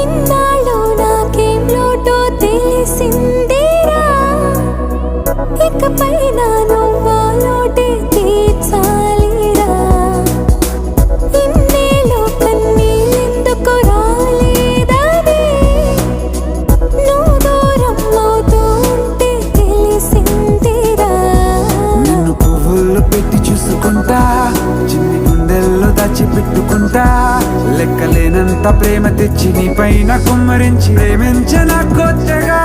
ఇన్నాళ్ళు నాకేం లోటో తెలిసిందిరా, ఇకపై నా నువ్వా లోటే తీర్చాలిరా. ఇన్నేళ్ళు కన్నీళ్ళెందుకు రాలేదని నువ్వు దూరం అవుతూ ఉంటే తెలిసిందిరా. నిన్ను పువ్వుల్లో పెట్టి చూసుకుంటా, చిన్ని గుండెల్లో దాచిపెట్టుకుంటా. లెక్కలేనంత ప్రేమ తెచ్చి నీ పైన కుమ్మరించి ప్రేమించన కొత్తగా.